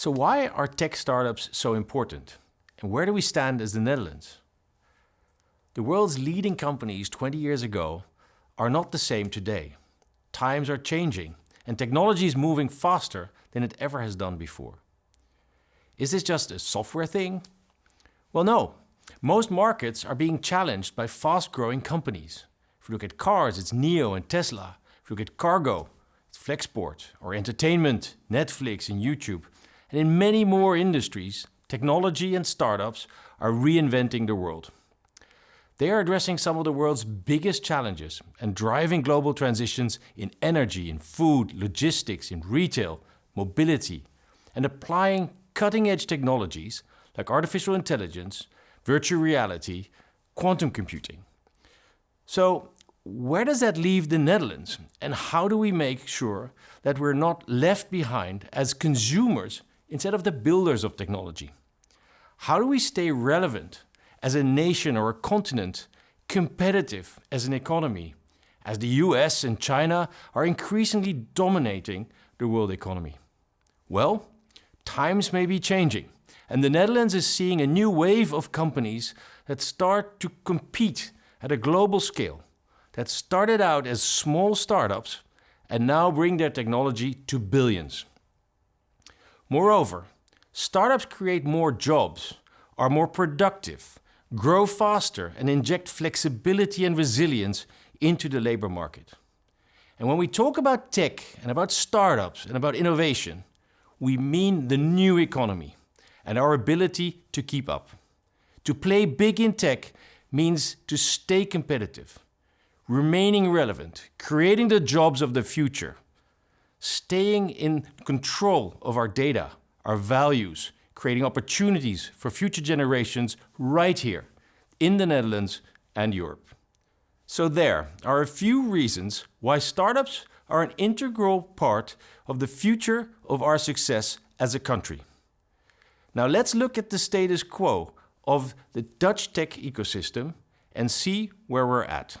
So why are tech startups so important? And where do we stand as the Netherlands? The world's leading companies 20 years ago are not the same today. Times are changing and technology is moving faster than it ever has done before. Is this just a software thing? Well, no. Most markets are being challenged by fast-growing companies. If you look at cars, it's NIO and Tesla. If you look at cargo, it's Flexport, or entertainment, Netflix and YouTube. And in many more industries, technology and startups are reinventing the world. They are addressing some of the world's biggest challenges and driving global transitions in energy, in food, logistics, in retail, mobility, and applying cutting-edge technologies like artificial intelligence, virtual reality, quantum computing. So, where does that leave the Netherlands? And how do we make sure that we're not left behind as consumers instead of the builders of technology? How do we stay relevant as a nation or a continent, competitive as an economy, as the US and China are increasingly dominating the world economy? Well, times may be changing, and the Netherlands is seeing a new wave of companies that start to compete at a global scale, that started out as small startups and now bring their technology to billions. Moreover, startups create more jobs, are more productive, grow faster, and inject flexibility and resilience into the labor market. And when we talk about tech and about startups and about innovation, we mean the new economy and our ability to keep up. To play big in tech means to stay competitive, remaining relevant, creating the jobs of the future, staying in control of our data, our values, creating opportunities for future generations right here in the Netherlands and Europe. So there are a few reasons why startups are an integral part of the future of our success as a country. Now let's look at the status quo of the Dutch tech ecosystem and see where we're at.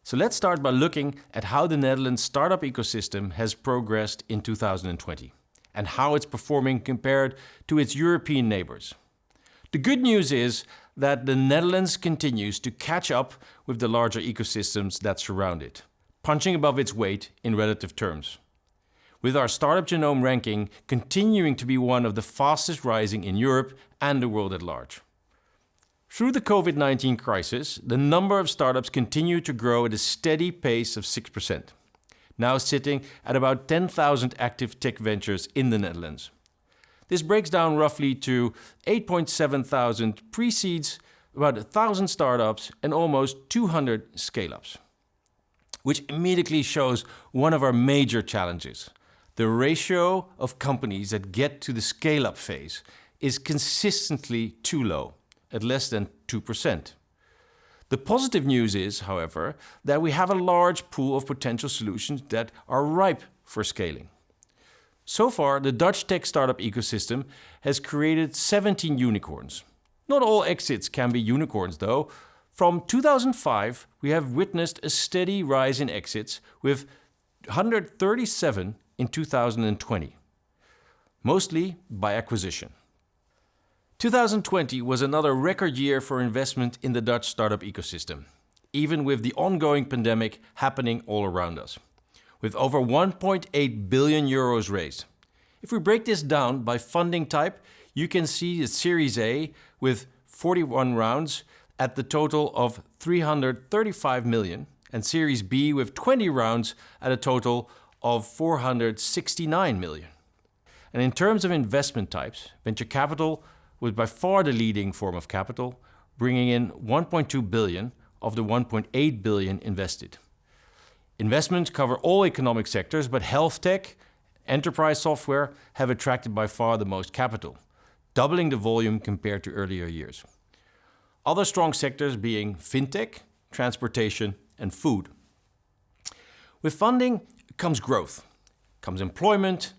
So let's start by looking at how the Netherlands startup ecosystem has progressed in 2020 and how it's performing compared to its European neighbors. The good news is that the Netherlands continues to catch up with the larger ecosystems that surround it, punching above its weight in relative terms. With our startup genome ranking continuing to be one of the fastest rising in Europe and the world at large. Through the COVID-19 crisis, the number of startups continued to grow at a steady pace of 6%, now sitting at about 10,000 active tech ventures in the Netherlands. This breaks down roughly to 8.7 thousand pre-seeds, about 1,000 startups, and almost 200 scale-ups. Which immediately shows one of our major challenges. The ratio of companies that get to the scale-up phase is consistently too low, at less than 2%. The positive news is, however, that we have a large pool of potential solutions that are ripe for scaling. So far, the Dutch tech startup ecosystem has created 17 unicorns. Not all exits can be unicorns though. From 2005, we have witnessed a steady rise in exits with 137 in 2020, mostly by acquisition. 2020 was another record year for investment in the Dutch startup ecosystem, even with the ongoing pandemic happening all around us, with over 1.8 billion euros raised. If we break this down by funding type, you can see the Series A with 41 rounds at the total of 335 million and Series B with 20 rounds at a total of 469 million. And in terms of investment types, venture capital was by far the leading form of capital, bringing in 1.2 billion of the 1.8 billion invested. Investments cover all economic sectors, but health tech, enterprise software have attracted by far the most capital, doubling the volume compared to earlier years. Other strong sectors being fintech, transportation, and food. With funding comes growth, comes employment,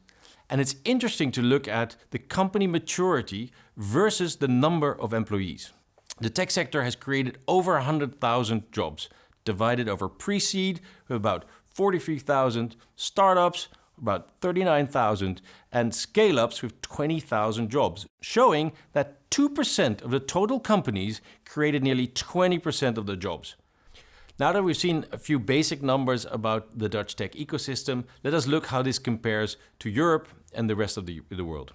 and it's interesting to look at the company maturity versus the number of employees. The tech sector has created over 100,000 jobs, divided over pre-seed with about 43,000, startups about 39,000, and scale-ups with 20,000 jobs, showing that 2% of the total companies created nearly 20% of the jobs. Now that we've seen a few basic numbers about the Dutch tech ecosystem, let us look how this compares to Europe and the rest of the world.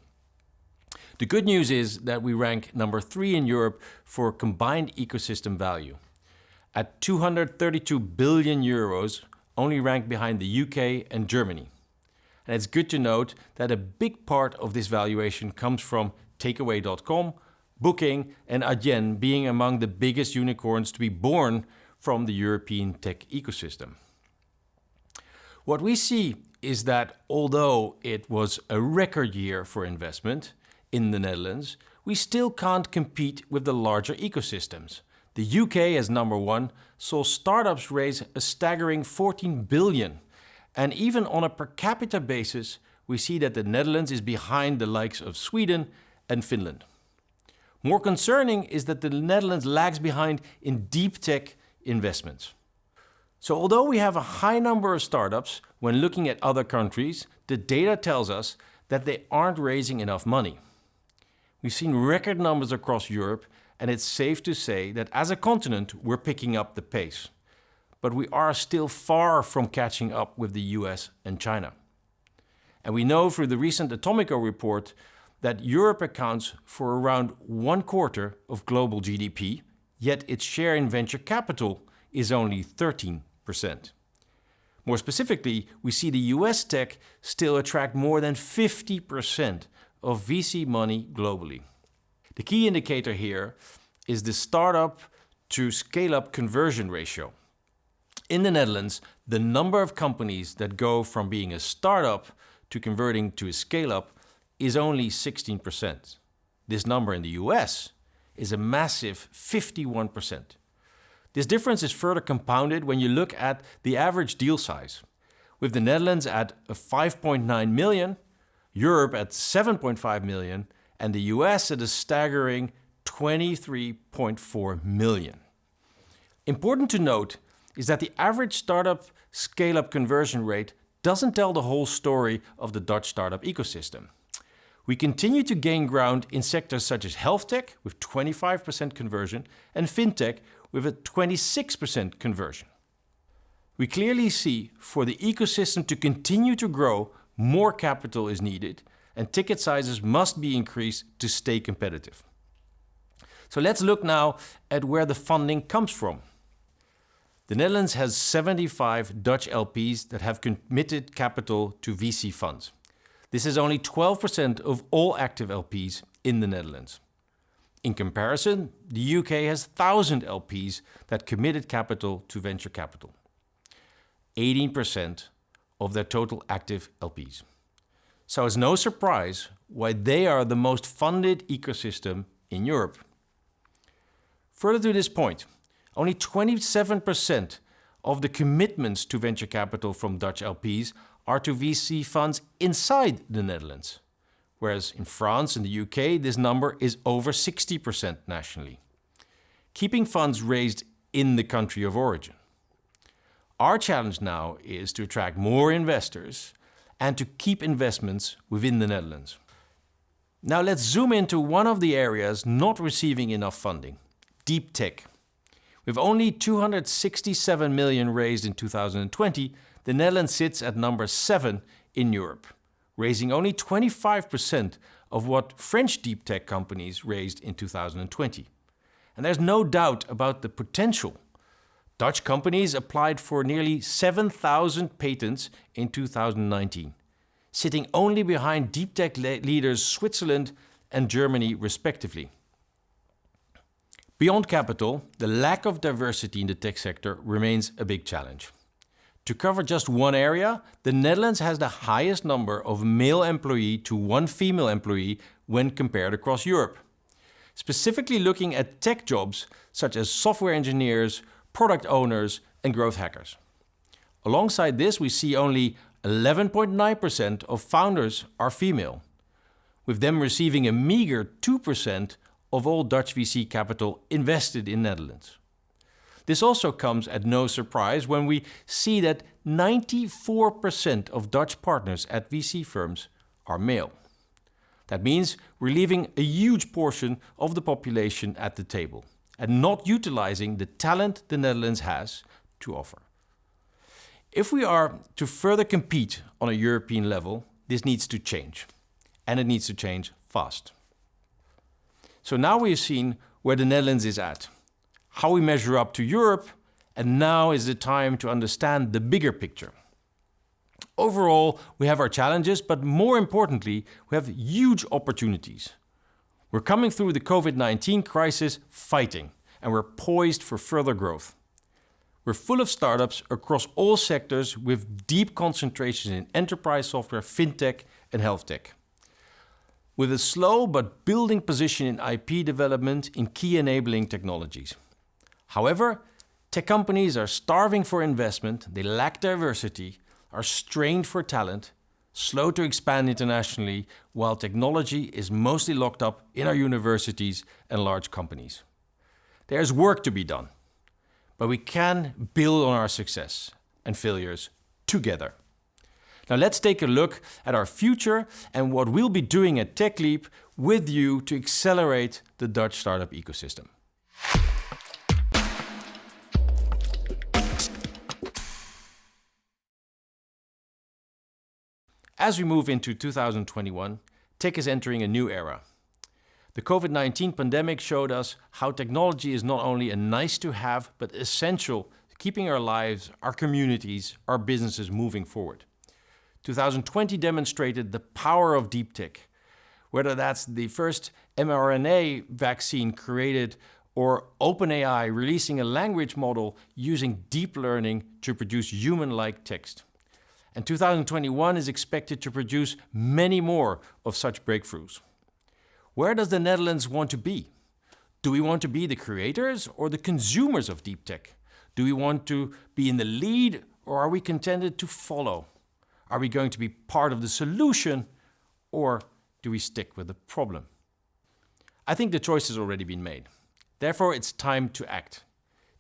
The good news is that we rank number 3 in Europe for combined ecosystem value. At 232 billion euros, only ranked behind the UK and Germany. And it's good to note that a big part of this valuation comes from Takeaway.com, Booking, and Adyen being among the biggest unicorns to be born from the European tech ecosystem. What we see is that although it was a record year for investment in the Netherlands, we still can't compete with the larger ecosystems. The UK, as number 1, saw startups raise a staggering 14 billion. And even on a per capita basis, we see that the Netherlands is behind the likes of Sweden and Finland. More concerning is that the Netherlands lags behind in deep tech investments. So although we have a high number of startups, when looking at other countries, the data tells us that they aren't raising enough money. We've seen record numbers across Europe, and it's safe to say that as a continent, we're picking up the pace. But we are still far from catching up with the US and China. And we know through the recent Atomico report that Europe accounts for around 1/4 of global GDP, yet its share in venture capital is only 13%. More specifically, we see the US tech still attract more than 50% of VC money globally. The key indicator here is the startup to scale-up conversion ratio. In the Netherlands, the number of companies that go from being a startup to converting to a scale-up is only 16%. This number in the US is a massive 51%. This difference is further compounded when you look at the average deal size, with the Netherlands at 5.9 million, Europe at 7.5 million, and the US at a staggering 23.4 million. Important to note is that the average startup scale-up conversion rate doesn't tell the whole story of the Dutch startup ecosystem. We continue to gain ground in sectors such as health tech with 25% conversion and fintech with a 26% conversion. We clearly see for the ecosystem to continue to grow, more capital is needed and ticket sizes must be increased to stay competitive. So let's look now at where the funding comes from. The Netherlands has 75 Dutch LPs that have committed capital to VC funds. This is only 12% of all active LPs in the Netherlands. In comparison, the UK has 1,000 LPs that committed capital to venture capital. 18% of their total active LPs. So it's no surprise why they are the most funded ecosystem in Europe. Further to this point, only 27% of the commitments to venture capital from Dutch LPs are to VC funds inside the Netherlands, whereas in France and the UK this number is over 60% nationally, keeping funds raised in the country of origin. Our challenge now is to attract more investors and to keep investments within the Netherlands. Now let's zoom into one of the areas not receiving enough funding, deep tech. With only 267 million raised in 2020, the Netherlands sits at number 7 in Europe, raising only 25% of what French deep tech companies raised in 2020. And there's no doubt about the potential. Dutch companies applied for nearly 7,000 patents in 2019, sitting only behind deep tech leaders Switzerland and Germany respectively. Beyond capital, the lack of diversity in the tech sector remains a big challenge. To cover just one area, the Netherlands has the highest number of male employee to one female employee when compared across Europe. Specifically looking at tech jobs such as software engineers, product owners and growth hackers. Alongside this, we see only 11.9% of founders are female, with them receiving a meager 2% of all Dutch VC capital invested in Netherlands. This also comes at no surprise when we see that 94% of Dutch partners at VC firms are male. That means we're leaving a huge portion of the population at the table and not utilizing the talent the Netherlands has to offer. If we are to further compete on a European level, this needs to change. And it needs to change fast. So now we've seen where the Netherlands is at, how we measure up to Europe, and now is the time to understand the bigger picture. Overall, we have our challenges, but more importantly, we have huge opportunities. We're coming through the COVID-19 crisis fighting, and we're poised for further growth. We're full of startups across all sectors with deep concentrations in enterprise software, fintech, and health tech. With a slow but building position in IP development in key enabling technologies. However, tech companies are starving for investment, they lack diversity, are strained for talent, slow to expand internationally, while technology is mostly locked up in our universities and large companies. There's work to be done, but we can build on our success and failures together. Now let's take a look at our future and what we'll be doing at Techleap with you to accelerate the Dutch startup ecosystem. As we move into 2021, tech is entering a new era. The COVID-19 pandemic showed us how technology is not only a nice to have, but essential to keeping our lives, our communities, our businesses moving forward. 2020 demonstrated the power of deep tech, whether that's the first mRNA vaccine created or OpenAI releasing a language model using deep learning to produce human-like text. And 2021 is expected to produce many more of such breakthroughs. Where does the Netherlands want to be? Do we want to be the creators or the consumers of deep tech? Do we want to be in the lead or are we contented to follow? Are we going to be part of the solution or do we stick with the problem? I think the choice has already been made. Therefore, it's time to act.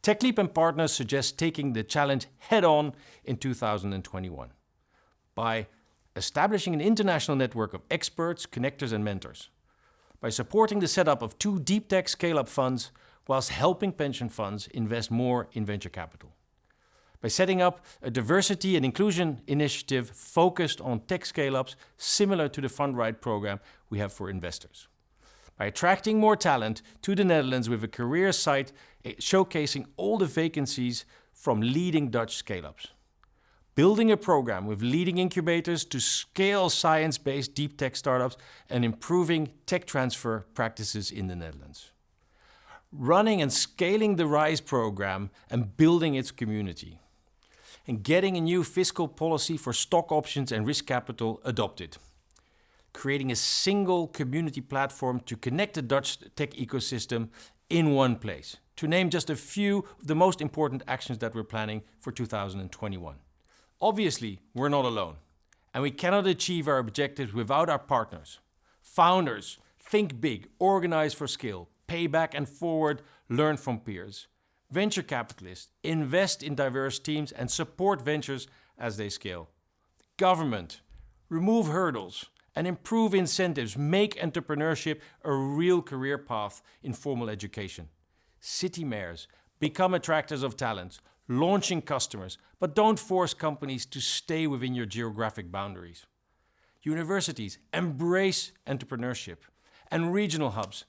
Techleap and partners suggest taking the challenge head-on in 2021 by establishing an international network of experts, connectors and mentors, by supporting the setup of 2 deep tech scale-up funds whilst helping pension funds invest more in venture capital, by setting up a diversity and inclusion initiative focused on tech scale-ups similar to the FundRide program we have for investors, by attracting more talent to the Netherlands with a career site showcasing all the vacancies from leading Dutch scale-ups, building a program with leading incubators to scale science-based deep tech startups and improving tech transfer practices in the Netherlands, running and scaling the RISE program and building its community, and getting a new fiscal policy for stock options and risk capital adopted, creating a single community platform to connect the Dutch tech ecosystem in one place, to name just a few of the most important actions that we're planning for 2021. Obviously, we're not alone, and we cannot achieve our objectives without our partners. Founders, think big, organize for scale, pay back and forward, learn from peers. Venture capitalists, invest in diverse teams and support ventures as they scale. Government, remove hurdles and improve incentives, make entrepreneurship a real career path in formal education. City mayors, become attractors of talent, launching customers, but don't force companies to stay within your geographic boundaries. Universities, embrace entrepreneurship. And regional hubs,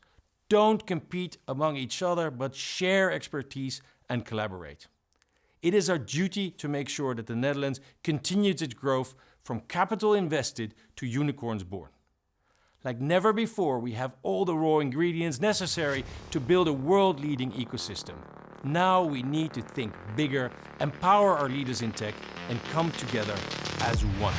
don't compete among each other, but share expertise and collaborate. It is our duty to make sure that the Netherlands continues its growth from capital invested to unicorns born. Like never before, we have all the raw ingredients necessary to build a world-leading ecosystem. Now we need to think bigger, empower our leaders in tech, and come together as one.